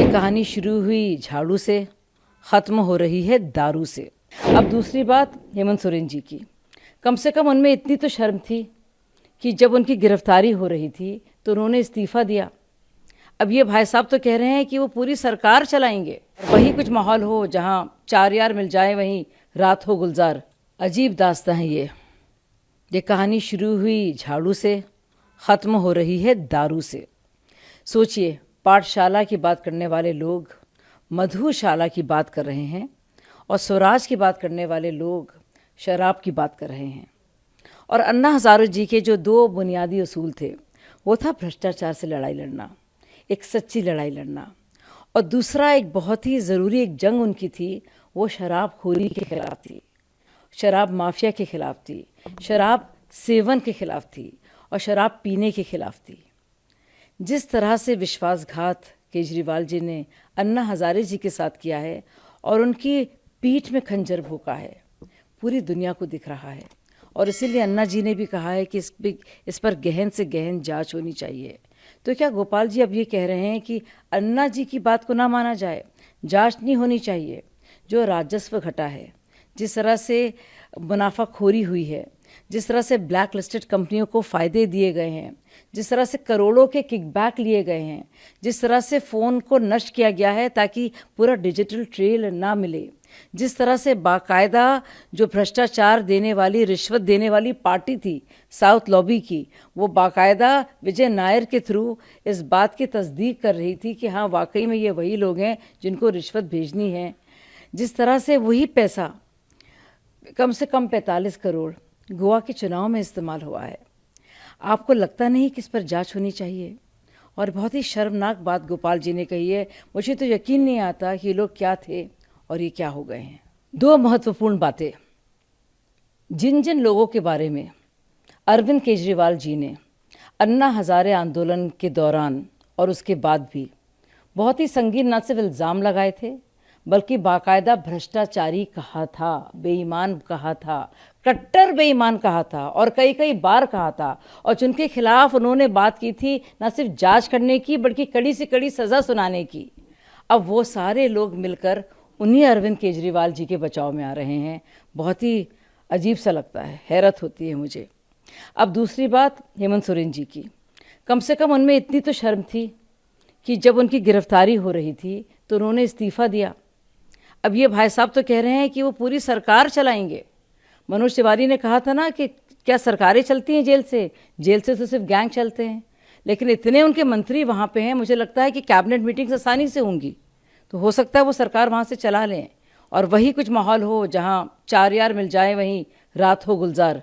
ये कहानी शुरू हुई झाड़ू से, ख़त्म हो रही है दारू से। अब दूसरी बात हेमंत सोरेन जी की, कम से कम उनमें इतनी तो शर्म थी कि जब उनकी गिरफ्तारी हो रही थी तो उन्होंने इस्तीफ़ा दिया। अब ये भाई साहब तो कह रहे हैं कि वो पूरी सरकार चलाएंगे। वही कुछ माहौल हो जहाँ चार यार मिल जाए वहीं रात हो गुलजार। अजीब दास्तां है ये कहानी शुरू हुई झाड़ू से, ख़त्म हो रही है दारू से। सोचिए, पाठशाला की बात करने वाले लोग मधुशाला की बात कर रहे हैं और स्वराज की बात करने वाले लोग शराब की बात कर रहे हैं। और अन्ना हज़ारे जी के जो दो बुनियादी उसूल थे वो था भ्रष्टाचार से लड़ाई लड़ना, एक सच्ची लड़ाई लड़ना, और दूसरा एक बहुत ही ज़रूरी एक जंग उनकी थी, वो शराबखोरी के खिलाफ थी, शराब माफिया के खिलाफ थी, शराब सेवन के खिलाफ थी और शराब पीने के खिलाफ थी। जिस तरह से विश्वासघात केजरीवाल जी ने अन्ना हज़ारे जी के साथ किया है और उनकी पीठ में खंजर भोंका है, पूरी दुनिया को दिख रहा है। और इसीलिए अन्ना जी ने भी कहा है कि इस पर गहन से गहन जांच होनी चाहिए। तो क्या गोपाल जी अब ये कह रहे हैं कि अन्ना जी की बात को ना माना जाए, जांच नहीं होनी चाहिए? जो राजस्व घटा है, जिस तरह से मुनाफाखोरी हुई है, जिस तरह से ब्लैक लिस्टेड कंपनियों को फ़ायदे दिए गए हैं, जिस तरह से करोड़ों के किकबैक लिए गए हैं, जिस तरह से फ़ोन को नष्ट किया गया है ताकि पूरा डिजिटल ट्रेल ना मिले, जिस तरह से बाकायदा जो भ्रष्टाचार देने वाली, रिश्वत देने वाली पार्टी थी साउथ लॉबी की, वो बाकायदा विजय नायर के थ्रू इस बात की तस्दीक कर रही थी कि हाँ वाकई में ये वही लोग हैं जिनको रिश्वत भेजनी है। जिस तरह से वही पैसा कम से कम 45 करोड़ गोवा के चुनाव में इस्तेमाल हुआ है। आपको लगता नहीं कि इस पर जांच होनी चाहिए? और बहुत ही शर्मनाक बात गोपाल जी ने कही है, मुझे तो यकीन नहीं आता कि ये लोग क्या थे और ये क्या हो गए हैं। दो महत्वपूर्ण बातें, जिन जिन लोगों के बारे में अरविंद केजरीवाल जी ने अन्ना हज़ारे आंदोलन के दौरान और उसके बाद भी बहुत ही संगीन न सिर्फ इल्ज़ाम लगाए थे बल्कि बाकायदा भ्रष्टाचारी कहा था, बेईमान कहा था, कट्टर बेईमान कहा था और कई कई बार कहा था, और जिनके खिलाफ उन्होंने बात की थी न सिर्फ जांच करने की बल्कि कड़ी से कड़ी सज़ा सुनाने की, अब वो सारे लोग मिलकर उन्हीं अरविंद केजरीवाल जी के बचाव में आ रहे हैं। बहुत ही अजीब सा लगता है, हैरत होती है मुझे। अब दूसरी बात हेमंत सोरेन जी की, कम से कम उनमें इतनी तो शर्म थी कि जब उनकी गिरफ्तारी हो रही थी तो उन्होंने इस्तीफ़ा दिया। अब ये भाई साहब तो कह रहे हैं कि वो पूरी सरकार चलाएंगे। मनोज तिवारी ने कहा था ना कि क्या सरकारें चलती हैं जेल से? जेल से तो सिर्फ गैंग चलते हैं। लेकिन इतने उनके मंत्री वहाँ पे हैं, मुझे लगता है कि कैबिनेट मीटिंग्स आसानी से होंगी, तो हो सकता है वो सरकार वहाँ से चला लें और वही कुछ माहौल हो जहाँ चार यार मिल जाए वहीं रात हो गुलजार।